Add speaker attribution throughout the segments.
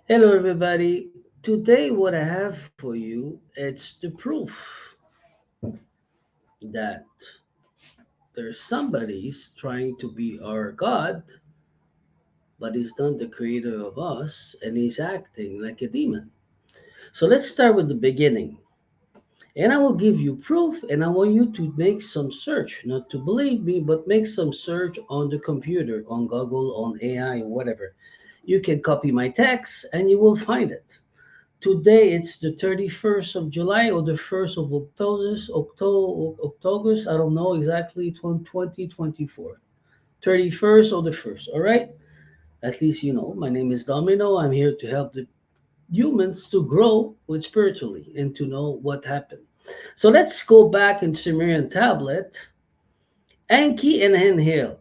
Speaker 1: Hello, everybody. Today, what I have for you, it's the proof that there's somebody's trying to be our God, but he's not the creator of us, and he's acting like a demon. So let's start with the beginning. And I will give you proof, and I want you to make some search, not to believe me, but make some search on the computer, on Google, on AI, or whatever. You can copy my text, and you will find it. Today it's the 31st of July or the 1st of October, I don't know exactly, 2024. 31st or the 1st, all right? At least you know, my name is Domino. I'm here to help the humans to grow with spiritually and to know what happened. So let's go back in Sumerian tablet. Anki and Enhil,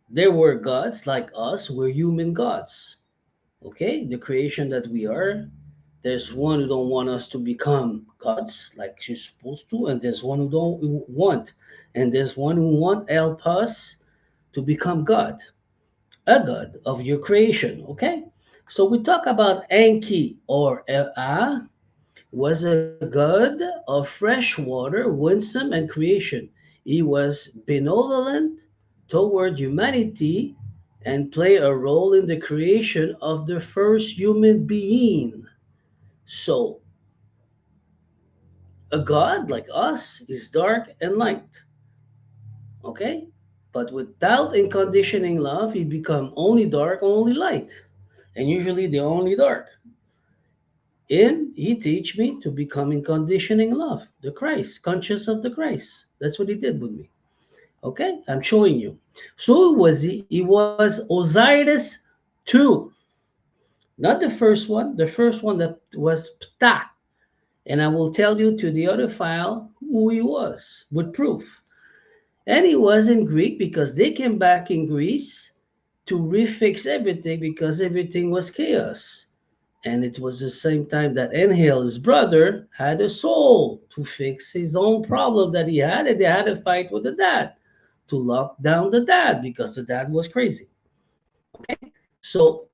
Speaker 1: they were gods like us, we're human gods. Okay, the creation that we are. There's one who don't want us to become gods like she's supposed to, and there's one who want, and there's one who want help us to become God, a God of your creation. Okay, so we talk about Enki or Ea was a god of fresh water, winsome, and creation. He was benevolent toward humanity and played a role in the creation of the first human being. So, a God like us is dark and light, okay? But without unconditioning love, he become only dark, only light. And usually they're only dark. And he teach me to become in conditioning love, the Christ, conscious of the Christ. That's what he did with me. Okay? I'm showing you. So he was Osiris 2. Not the first one, the first one that was Ptah. And I will tell you to the other file who he was with proof. And he was in Greek because they came back in Greece to refix everything because everything was chaos. And it was the same time that Enhil, his brother, had a soul to fix his own problem that he had, and they had a fight with the dad to lock down the dad because the dad was crazy. Okay, so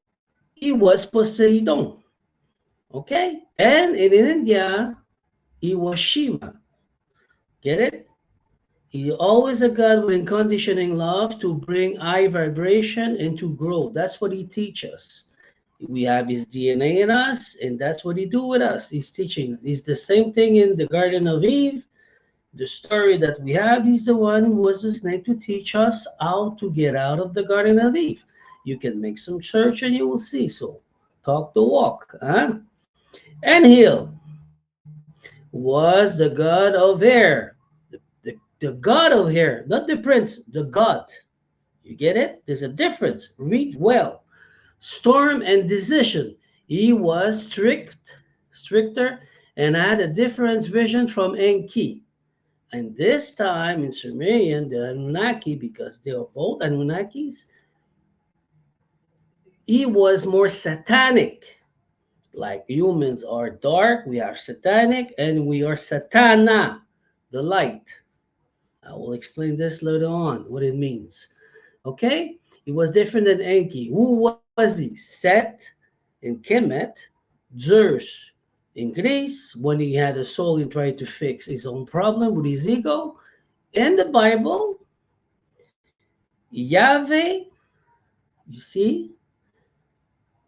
Speaker 1: he was Poseidon. Okay, and in India, he was Shiva. Get it? He always a God with conditioning love to bring high vibration and to grow. That's what he teaches. We have his DNA in us, and that's what he do with us. He's teaching. He's the same thing in the Garden of Eve. The story that we have, he's the one who was the snake to teach us how to get out of the Garden of Eve. You can make some search and you will see. So talk the walk. Huh? And Heal was the god of air. The god of air, not the prince, the god. You get it? There's a difference. Read well. Storm and decision. He was stricter, and had a different vision from Enki. And this time in Sumerian, the Anunnaki, because they are both Anunnakis, he was more satanic. Like humans are dark, we are satanic, and we are Satana, the light. I will explain this later on, what it means. Okay? He was different than Enki. Who was he? Set in Kemet, Zeus in Greece, when he had a soul and tried to fix his own problem with his ego. In the Bible, Yahweh, you see,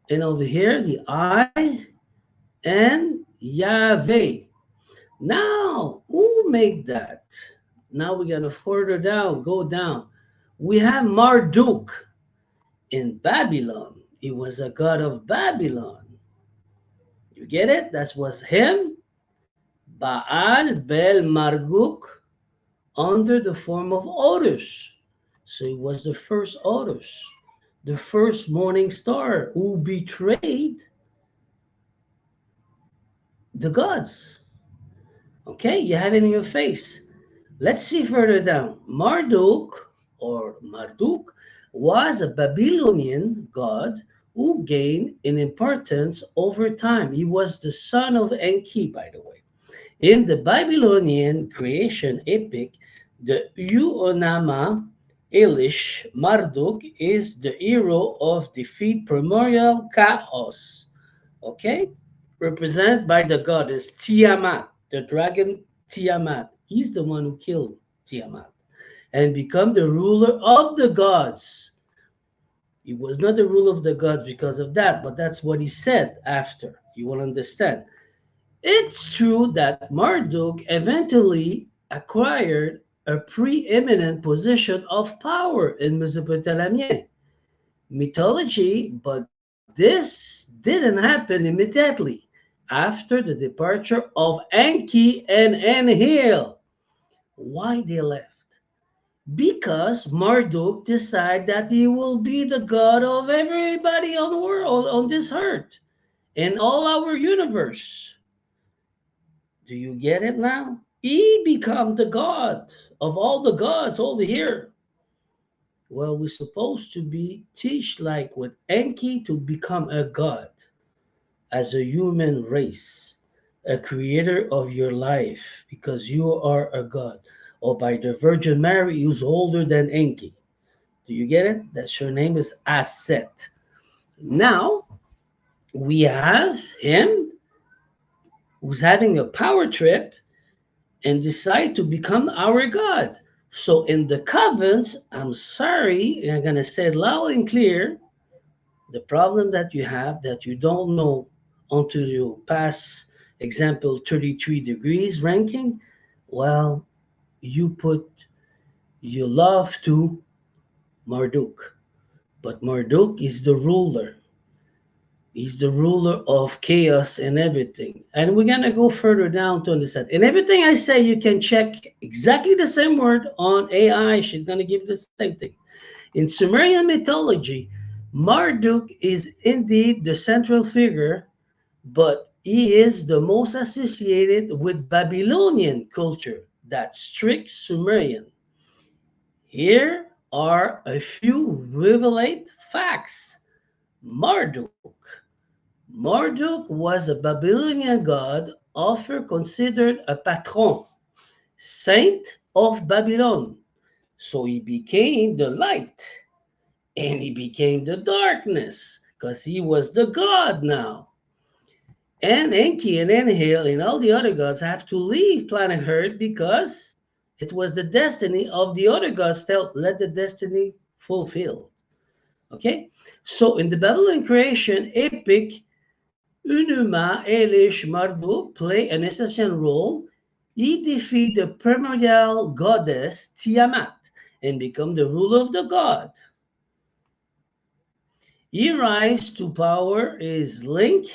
Speaker 1: and over here, the I and Yahweh. Now, who made that? Now we gotta further down, go down. We have Marduk in Babylon. He was a god of Babylon. You get it? That was him. Baal Bel Marduk under the form of Horus. So he was the first Horus, the first morning star who betrayed the gods. Okay, you have it in your face. Let's see further down. Marduk or Marduk was a Babylonian god who gained in importance over time. He was the son of Enki, by the way. In the Babylonian creation epic, the Uonama Elish, Marduk is the hero of defeat primordial chaos. Okay? Represented by the goddess Tiamat, the dragon Tiamat. He's the one who killed Tiamat and become the ruler of the gods. He was not the ruler of the gods because of that, but that's what he said after. You will understand. It's true that Marduk eventually acquired a preeminent position of power in Mesopotamian mythology, but this didn't happen immediately after the departure of Enki and Enlil. Why they left? Because Marduk decided that he will be the god of everybody on the world, on this earth, in all our universe. Do you get it now? He become the god of all the gods over here. Well, we're supposed to be teach like with Enki to become a god as a human race, a creator of your life because you are a god. Or by the Virgin Mary, who's older than Enki. Do you get it? That's her name is Aset. Now we have him who's having a power trip and decide to become our God. So in the covenants, I'm sorry, and I'm gonna say it loud and clear, the problem that you have that you don't know until you pass example 33 degrees ranking, well, you put your love to Marduk. But Marduk is the ruler. He's the ruler of chaos and everything. And we're going to go further down to understand. And everything I say, you can check exactly the same word on AI. She's going to give you the same thing. In Sumerian mythology, Marduk is indeed the central figure, but he is the most associated with Babylonian culture, that strict Sumerian. Here are a few relevant facts. Marduk. Marduk was a Babylonian god, often considered a patron, saint of Babylon. So he became the light and he became the darkness because he was the god now. And Enki and Enlil and all the other gods have to leave planet Earth because it was the destiny of the other gods to let the destiny fulfill. Okay? So in the Babylonian creation epic, Unuma Elish Marduk play an essential role. He defeat the primordial goddess Tiamat and become the ruler of the god. He rise to power is linked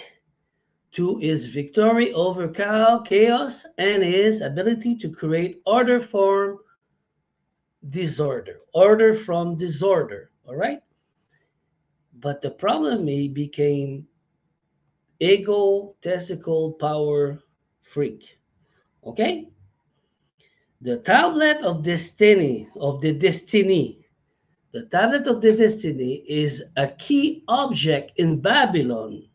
Speaker 1: to his victory over chaos and his ability to create order from disorder. Order from disorder. All right? But the problem he became egotistical power freak. Okay? The tablet the tablet of the destiny is a key object in Babylon,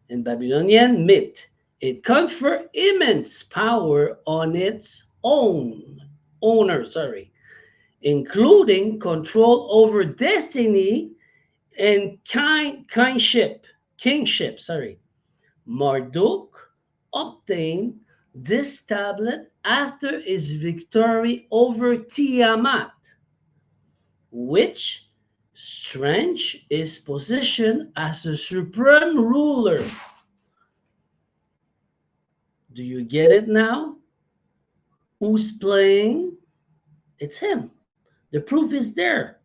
Speaker 1: in Babylonian myth. It confer immense power on its owner, including control over destiny and kingship. Marduk obtained this tablet after his victory over Tiamat, which strange is positioned as a supreme ruler. Do you get it now? Who's playing? It's him. The proof is there.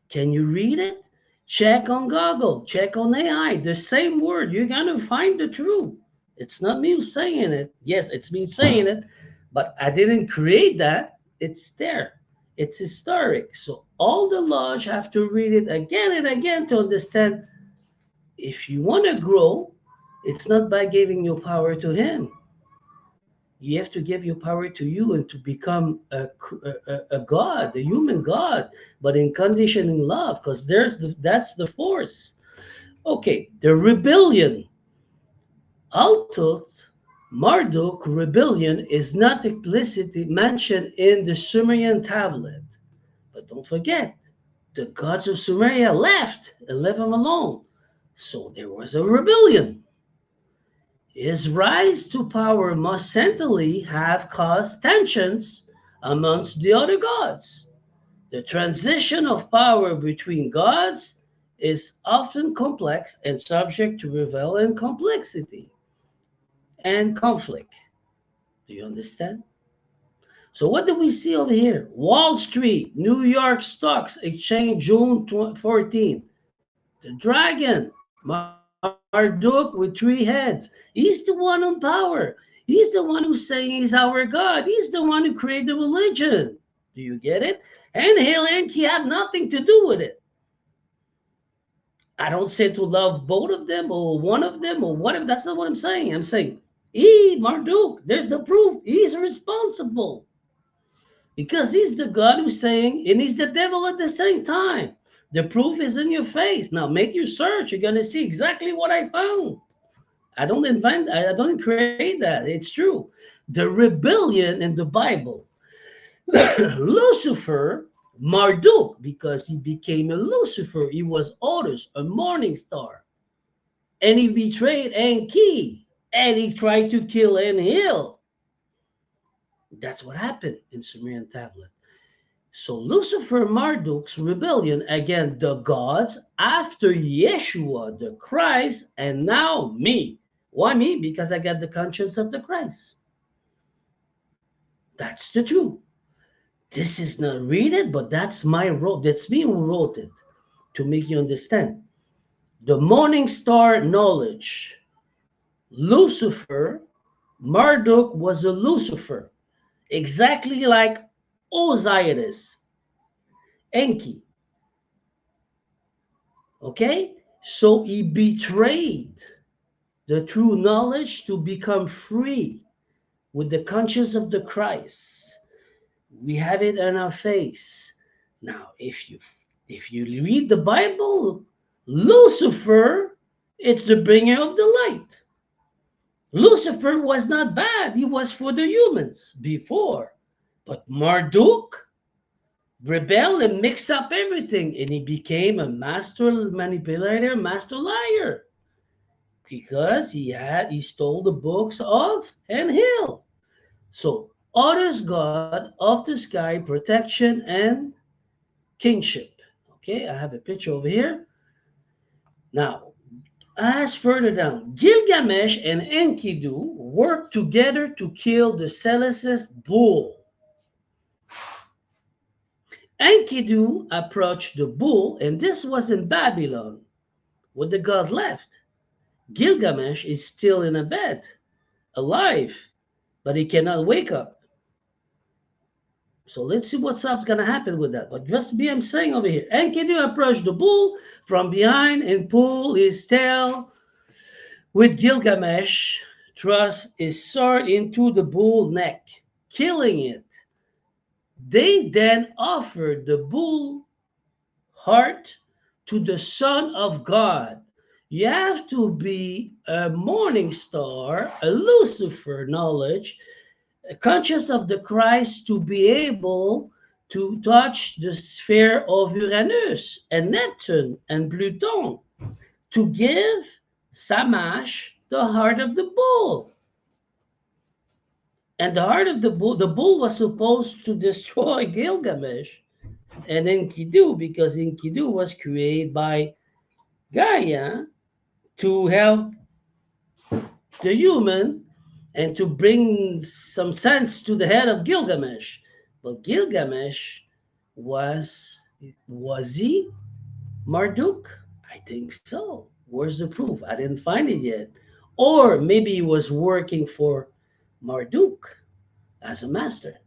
Speaker 1: Can you read it? Check on Google, check on AI, the same word. You're going to find the truth. It's not me saying it. Yes, it's me saying it, but I didn't create that. It's there. It's historic. So all the lodge have to read it again and again to understand if you want to grow, it's not by giving your power to him. You have to give your power to you and to become a god, a human god, but in conditioning love, because that's the force. Okay, the rebellion. Although Marduk rebellion is not explicitly mentioned in the Sumerian tablet, but don't forget, the gods of Sumeria left and left him alone. So there was a rebellion. His rise to power must certainly have caused tensions amongst the other gods. The transition of power between gods is often complex and subject to revel and complexity and conflict. Do you understand? So what do we see over here? Wall Street, New York Stocks Exchange, June 14. The dragon, Marduk with three heads. He's the one on power. He's the one who's saying he's our God. He's the one who created the religion. Do you get it? And Hill and Enki have nothing to do with it. I don't say to love both of them or one of them or whatever. That's not what I'm saying. I'm saying, Marduk, there's the proof. He's responsible. Because he's the God who's saying, and he's the devil at the same time. The proof is in your face. Now make your search. You're going to see exactly what I found. I don't create that. It's true. The rebellion in the Bible. Lucifer, Marduk, because he became a Lucifer. He was Horus, a morning star. And he betrayed Enki. And he tried to kill Enlil. That's what happened in Sumerian tablet. So Lucifer Marduk's rebellion against the gods after Yeshua, the Christ, and now me. Why me? Because I got the conscience of the Christ. That's the truth. This is not read it, but that's my wrote. That's me who wrote it to make you understand. The morning star knowledge. Lucifer, Marduk was a Lucifer, exactly like Osiris, Enki. Okay? So he betrayed the true knowledge to become free with the conscience of the Christ. We have it in our face. Now, if you read the Bible, Lucifer, it's the bringer of the light. Lucifer was not bad. He was for the humans before. But Marduk rebelled and mixed up everything, and he became a master manipulator, master liar, because he stole the books of Enlil. So Horus, God of the sky, protection and kingship. Okay, I have a picture over here. Now, as further down, Gilgamesh and Enkidu worked together to kill the Celestis bull. Enkidu approached the bull, and this was in Babylon, where the god left. Gilgamesh is still in a bed, alive, but he cannot wake up. So let's see what's going to happen with that. But just be I'm saying over here, Enkidu approached the bull from behind and pulled his tail. With Gilgamesh, thrust his sword into the bull's neck, killing it. They then offered the bull heart to the Son of God. You have to be a morning star, a Lucifer knowledge, conscious of the Christ to be able to touch the sphere of Uranus and Neptune and Pluton to give Samash the heart of the bull. And the heart of the bull was supposed to destroy Gilgamesh and Enkidu, because Enkidu was created by Gaia to help the human and to bring some sense to the head of Gilgamesh. But Gilgamesh was he Marduk? I think so. Where's the proof? I didn't find it yet. Or maybe he was working for Marduk as a master.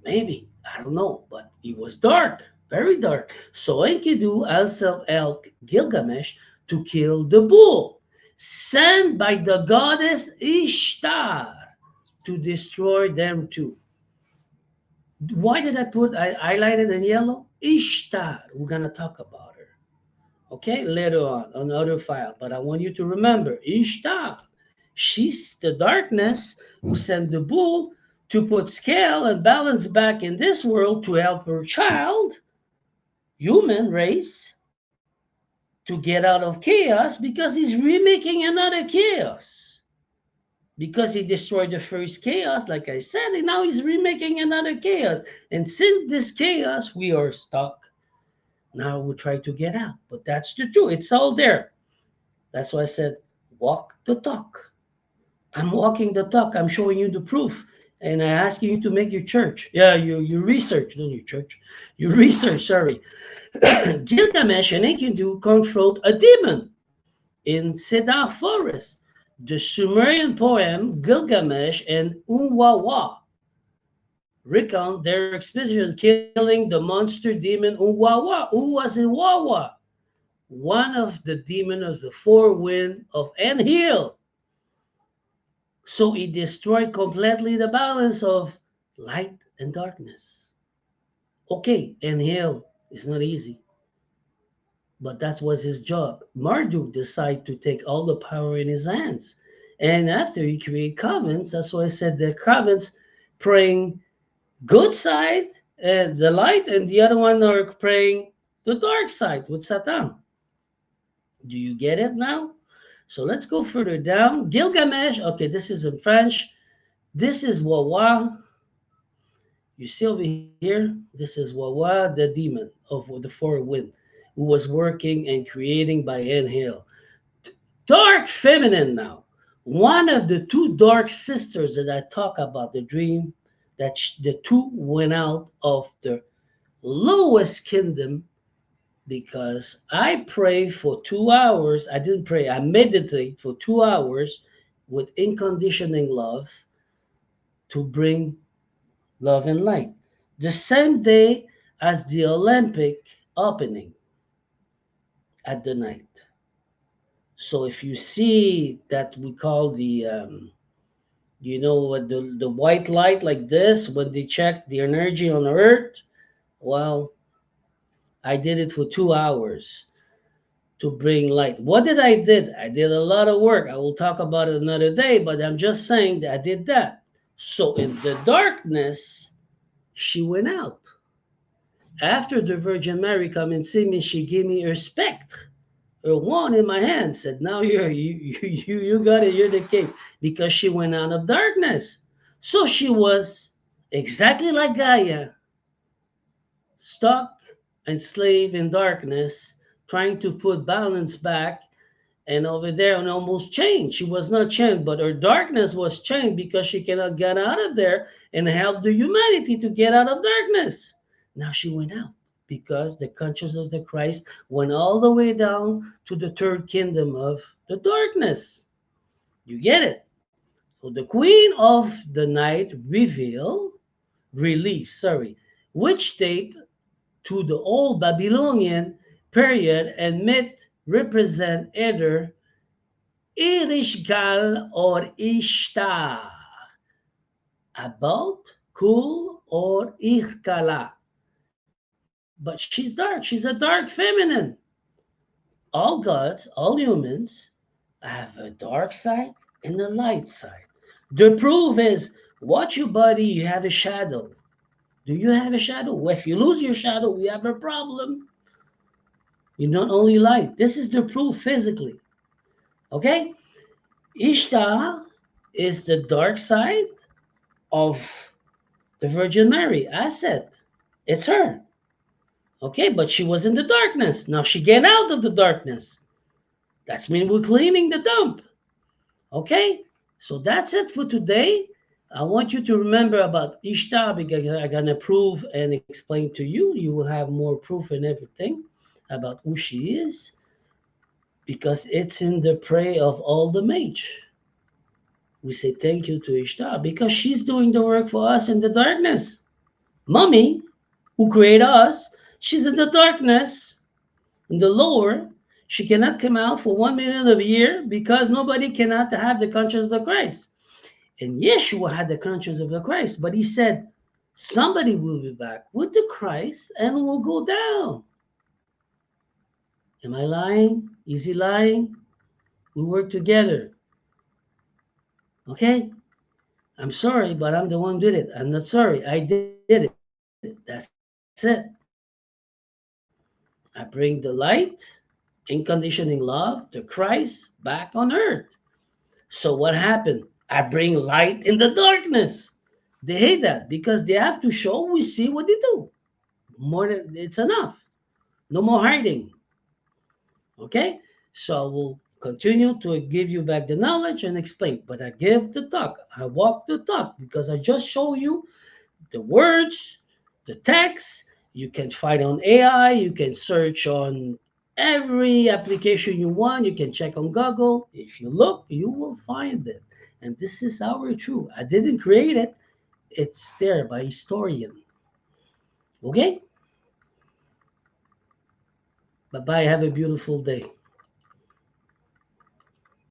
Speaker 1: Maybe. I don't know. But he was dark, very dark. So Enkidu also helped Gilgamesh to kill the bull, sent by the goddess Ishtar to destroy them too. Why did I highlighted in yellow? Ishtar. We're going to talk about her. Okay, later on another file. But I want you to remember Ishtar. She's the darkness who sent the bull to put scale and balance back in this world to help her child, human race, to get out of chaos, because he's remaking another chaos. because he destroyed the first chaos, like I said, and now he's remaking another chaos. And since this chaos, we are stuck. Now we try to get out, but that's the truth. It's all there. That's why I said, walk the talk. I'm walking the talk. I'm showing you the proof. And I asking you to make your church. Yeah, you research, not your church. You research, sorry. Gilgamesh and Enkidu confront a demon in Cedar Forest. The Sumerian poem Gilgamesh and Unwawa recount their expedition killing the monster demon Unwawa. Who was Unwawa? One of the demons of the four winds of Enhil. So he destroyed completely the balance of light and darkness. Okay, Enhil is not easy, but that was his job. Marduk decided to take all the power in his hands. And after he created covenants, that's why I said the covenants praying good side, the light, and the other one are praying the dark side with Satan. Do you get it now? So let's go further down. Gilgamesh, okay, this is in French. This is Wawa. You see over here, this is Wawa, the demon of the four wind, who was working and creating by Enhil. Dark feminine now. One of the two dark sisters that I talk about, the dream, that the two went out of the lowest kingdom because I pray for 2 hours. I didn't pray, I meditate for 2 hours with unconditioning love to bring love and light. The same day as the Olympic opening at the night. So if you see that we call the the white light like this when they check the energy on Earth, well, I did it for 2 hours to bring light. What did I did? I did a lot of work. I will talk about it another day, but I'm just saying that I did that. So in the darkness, she went out. After the Virgin Mary come and see me, she gave me her spectre, her wand in my hand, said, "Now you got it, you're the king," because she went out of darkness. So she was exactly like Gaia, stuck and slave in darkness, trying to put balance back, and over there and almost chained. She was not chained, but her darkness was chained because she cannot get out of there and help the humanity to get out of darkness. Now she went out because the conscience of the Christ went all the way down to the third kingdom of the darkness. You get it? So the queen of the night which date to the old Babylonian period and myth represent either Irishgal or Ishtar, about, cool, or Irkala. But she's dark. She's a dark feminine. All gods, all humans have a dark side and a light side. The proof is, watch your body, you have a shadow. Do you have a shadow? Well, if you lose your shadow, we have a problem. You're not only light. This is the proof physically. Okay? Ishtar is the dark side of the Virgin Mary. I said, it's her. Okay, but she was in the darkness. Now she get out of the darkness. That's mean we're cleaning the dump. Okay, so that's it for today. I want you to remember about Ishtar because I'm gonna prove and explain to you. You will have more proof and everything about who she is because it's in the prayer of all the mage. We say thank you to Ishtar because she's doing the work for us in the darkness. Mommy, who created us, she's in the darkness, in the lower. She cannot come out for 1 minute of a year because nobody cannot have the conscience of Christ. And Yeshua had the conscience of the Christ, but he said, somebody will be back with the Christ and will go down. Am I lying? Is he lying? We work together. Okay? I'm sorry, but I'm the one who did it. I'm not sorry. I did it. That's it. I bring the light, unconditioning love, the Christ back on earth. So what happened? I bring light in the darkness. They hate that because they have to show we see what they do. More than it's enough. No more hiding. Okay? So we'll continue to give you back the knowledge and explain. But I give the talk. I walk the talk because I just show you the words, the text. You can find on AI. You can search on every application you want. You can check on Google. If you look, you will find it. And this is our truth. I didn't create it. It's there by historian. Okay? Bye bye. Have a beautiful day.